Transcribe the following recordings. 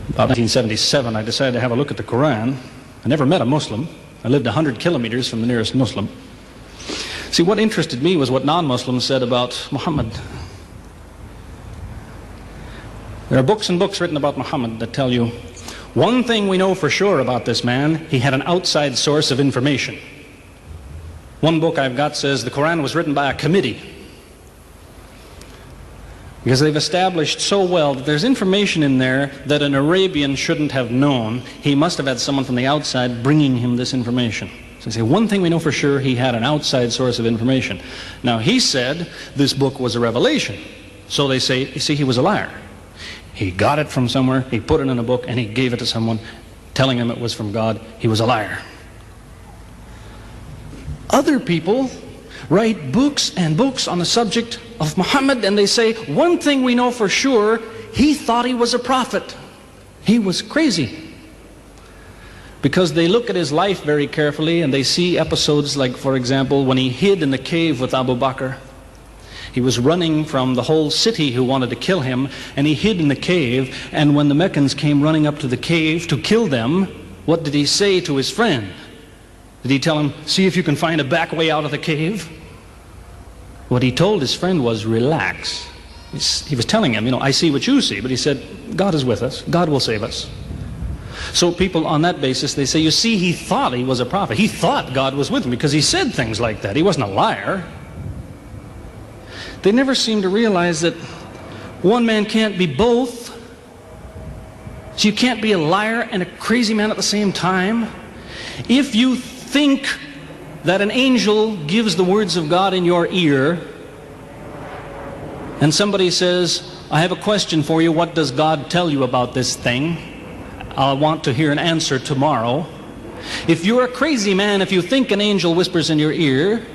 About 1977, I decided to have a look at the Quran. I never met a Muslim. I lived 100 kilometers from the nearest Muslim. See, what interested me was what non-Muslims said about Muhammad. There are books and books written about Muhammad that tell you, one thing we know for sure about this man, he had an outside source of information. One book I've got says the Quran was written by a committee, because they've established so well that there's information in there that an Arabian shouldn't have known. He must have had someone from the outside bringing him this information. So they say, one thing we know for sure, he had an outside source of information. Now, he said this book was a revelation. So they say, you see, he was a liar. He got it from somewhere, he put it in a book, and he gave it to someone, telling him it was from God. He was a liar. Other people write books and books on the subject of Muhammad, and they say, one thing we know for sure, he thought he was a prophet. He was crazy. Because they look at his life very carefully, and they see episodes like, for example, when he hid in the cave with Abu Bakr. He was running from the whole city who wanted to kill him, and he hid in the cave, and when the Meccans came running up to the cave to kill them, what did he say to his friend? Did he tell him, see if you can find a back way out of the cave? What he told his friend was, relax. He was telling him, I see what you see, but he said, God is with us. God will save us. So people on that basis, they say, you see, he thought he was a prophet. He thought God was with him because he said things like that. He wasn't a liar. They never seem to realize that one man can't be both. So you can't be a liar and a crazy man at the same time. If you think that an angel gives the words of God in your ear, and somebody says, I have a question for you, what does God tell you about this thing? I want to hear an answer tomorrow. If you're a crazy man, if you think an angel whispers in your ear,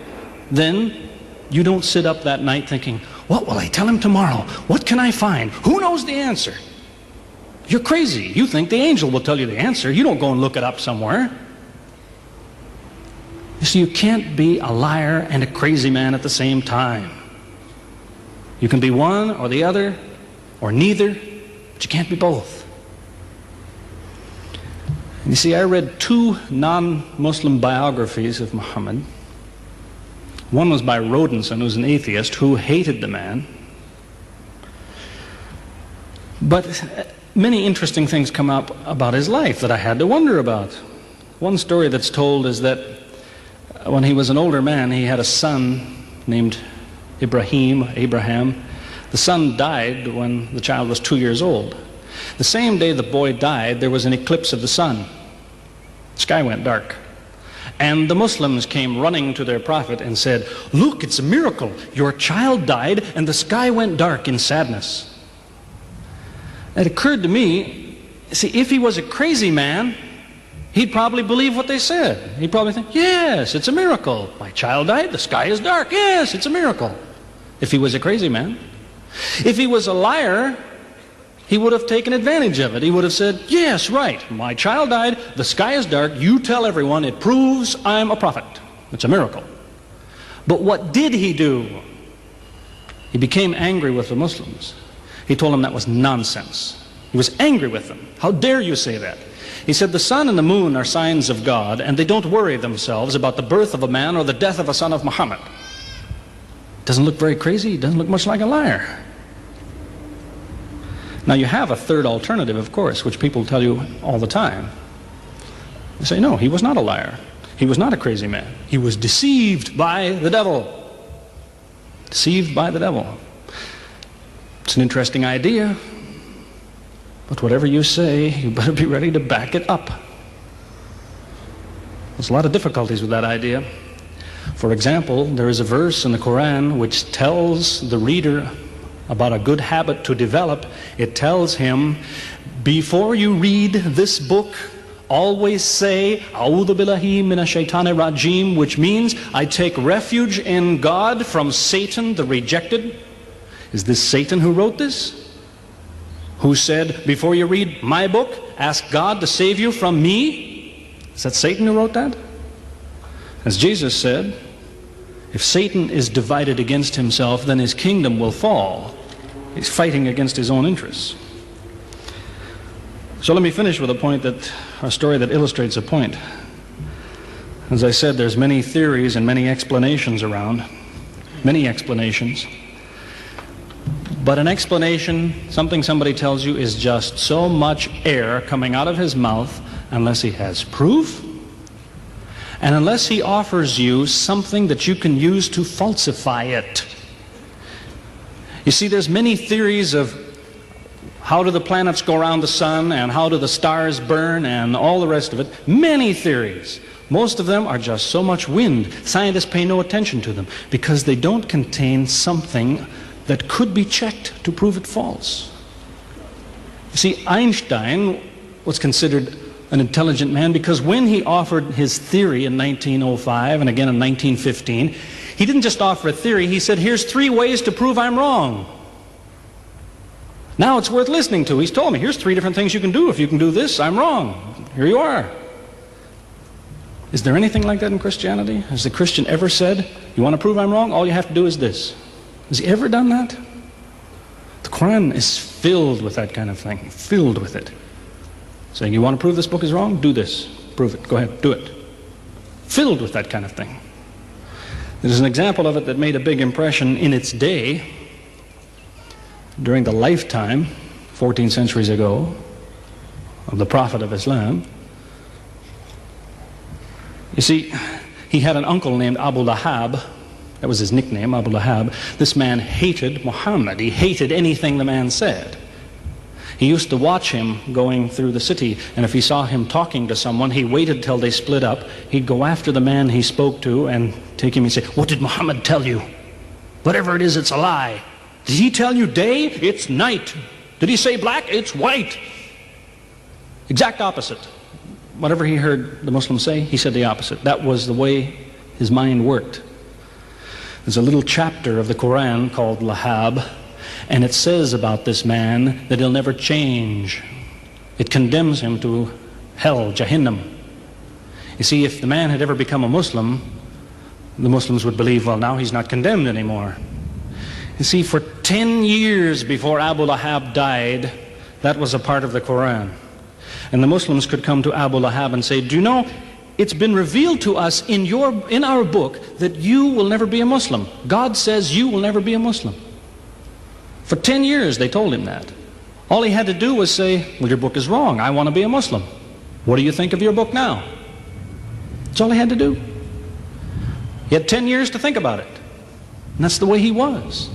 then you don't sit up that night thinking, what will I tell him tomorrow? What can I find? Who knows the answer? You're crazy. You think the angel will tell you the answer. You don't go and look it up somewhere. You see, you can't be a liar and a crazy man at the same time. You can be one or the other, or neither, but you can't be both. You see, I read two non-Muslim biographies of Muhammad. One was by Rodenson, who's an atheist, who hated the man. But many interesting things come up about his life that I had to wonder about. One story that's told is that when he was an older man, he had a son named Abraham. The son died when the child was 2 years old. The same day the boy died, there was an eclipse of the sun. The sky went dark. And the Muslims came running to their prophet and said, look, it's a miracle. Your child died and the sky went dark in sadness. It occurred to me, see, if he was a crazy man, he'd probably believe what they said. He'd probably think, yes, it's a miracle. My child died, the sky is dark. Yes, it's a miracle. If he was a crazy man. If he was a liar, he would have taken advantage of it. He would have said, yes, right, my child died, the sky is dark, you tell everyone, it proves I'm a prophet. It's a miracle. But what did he do? He became angry with the Muslims. He told them that was nonsense. He was angry with them. How dare you say that? He said the sun and the moon are signs of God, and they don't worry themselves about the birth of a man or the death of a son of Muhammad. Doesn't look very crazy, doesn't look much like a liar. Now you have a third alternative, of course, which people tell you all the time. They say, no, he was not a liar. He was not a crazy man. He was deceived by the devil. Deceived by the devil. It's an interesting idea, but whatever you say, you better be ready to back it up. There's a lot of difficulties with that idea. For example, there is a verse in the Quran which tells the reader about a good habit to develop. It tells him, before you read this book, always say, A'udhu billahi minash shaitani rajim, which means, I take refuge in God from Satan the rejected. Is this Satan who wrote this? Who said, before you read my book, ask God to save you from me? Is that Satan who wrote that? As Jesus said, if Satan is divided against himself, then his kingdom will fall. He's fighting against his own interests. So let me finish with a story that illustrates a point. As I said, there's many theories and many explanations around, many explanations. But an explanation, something somebody tells you, is just so much air coming out of his mouth unless he has proof and unless he offers you something that you can use to falsify it. You see, there's many theories of how do the planets go around the sun and how do the stars burn and all the rest of it. Many theories. Most of them are just so much wind. Scientists pay no attention to them because they don't contain something that could be checked to prove it false. You see, Einstein was considered an intelligent man because when he offered his theory in 1905 and again in 1915, he didn't just offer a theory, he said, here's 3 ways to prove I'm wrong. Now it's worth listening to. He's told me, here's 3 different things you can do. If you can do this, I'm wrong. Here you are. Is there anything like that in Christianity? Has the Christian ever said, you want to prove I'm wrong? All you have to do is this. Has he ever done that? The Quran is filled with that kind of thing, filled with it. Saying, you want to prove this book is wrong? Do this. Prove it. Go ahead. Do it. Filled with that kind of thing. There's an example of it that made a big impression in its day, during the lifetime, 14 centuries ago, of the Prophet of Islam. You see, he had an uncle named Abu Lahab. That was his nickname, Abu Lahab. This man hated Muhammad. He hated anything the man said. He used to watch him going through the city, and if he saw him talking to someone, he waited till they split up. He'd go after the man he spoke to and take him and say, what did Muhammad tell you? Whatever it is, it's a lie. Did he tell you day? It's night. Did he say black? It's white. Exact opposite. Whatever he heard the Muslims say, he said the opposite. That was the way his mind worked. There's a little chapter of the Quran called Lahab, and it says about this man that he'll never change. It condemns him to hell, Jahannam. You see, if the man had ever become a Muslim, the Muslims would believe, well, now he's not condemned anymore. You see, for 10 years before Abu Lahab died, that was a part of the Quran. And the Muslims could come to Abu Lahab and say, do you know, it's been revealed to us in our book that you will never be a Muslim. God says you will never be a Muslim. For 10 years they told him that. All he had to do was say, well, your book is wrong. I want to be a Muslim. What do you think of your book now? That's all he had to do. He had 10 years to think about it. And that's the way he was.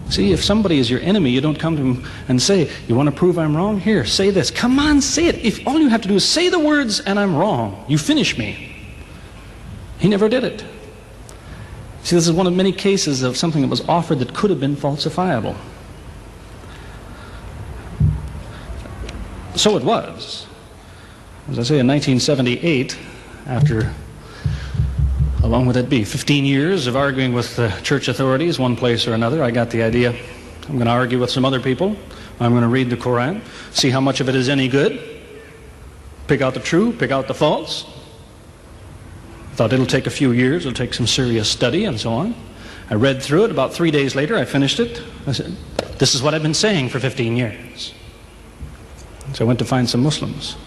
See, if somebody is your enemy, you don't come to him and say, you want to prove I'm wrong? Here, say this. Come on, say it. If all you have to do is say the words and I'm wrong, you finish me. He never did it. See, this is one of many cases of something that was offered that could have been falsifiable. So it was. As I say, in 1978, after, how long would that be? 15 years of arguing with the church authorities, one place or another, I got the idea. I'm going to argue with some other people. I'm going to read the Quran, see how much of it is any good, pick out the true, pick out the false. Thought it'll take a few years, it'll take some serious study and so on. I read through it. About 3 days later, I finished it. I said, this is what I've been saying for 15 years. So I went to find some Muslims.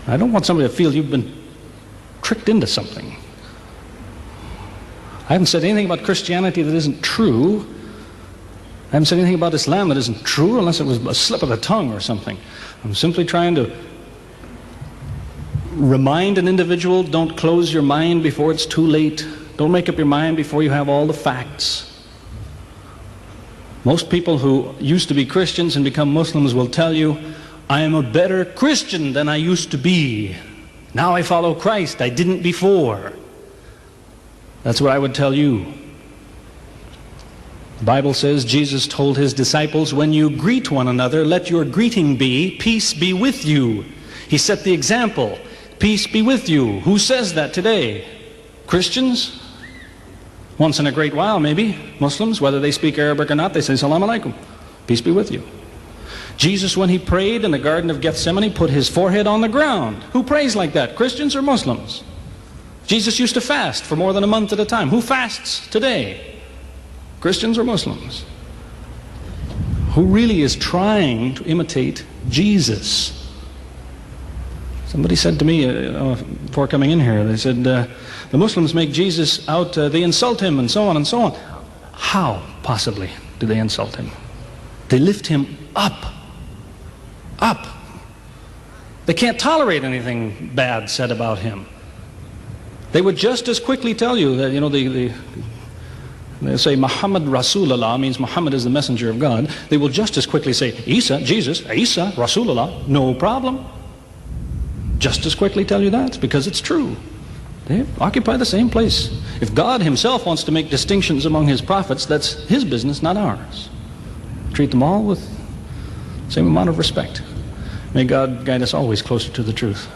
I don't want somebody to feel you've been tricked into something. I haven't said anything about Christianity that isn't true. I haven't said anything about Islam that isn't true unless it was a slip of the tongue or something. I'm simply trying to remind an individual, don't close your mind before it's too late. Don't make up your mind before you have all the facts. Most people who used to be Christians and become Muslims will tell you, I am a better Christian than I used to be. Now I follow Christ. I didn't before. That's what I would tell you. The Bible says Jesus told his disciples, when you greet one another, let your greeting be, peace be with you. He set the example. Peace be with you. Who says that today? Christians? Once in a great while, maybe. Muslims, whether they speak Arabic or not, they say, Salaam alaikum. Peace be with you. Jesus, when he prayed in the Garden of Gethsemane, put his forehead on the ground. Who prays like that? Christians or Muslims? Jesus used to fast for more than a month at a time. Who fasts today? Christians or Muslims? who really is trying to imitate Jesus. Somebody said to me before coming in here, they said, the Muslims make Jesus out, they insult him and so on and so on. How, possibly, do they insult him? They lift him up. Up. They can't tolerate anything bad said about him. They would just as quickly tell you that, they say Muhammad Rasulullah means Muhammad is the messenger of God. They will just as quickly say Isa, Jesus, Isa, Rasulullah, no problem. Just as quickly tell you that, because it's true. They occupy the same place. If God himself wants to make distinctions among his prophets, that's his business, not ours. Treat them all with the same amount of respect. May God guide us always closer to the truth.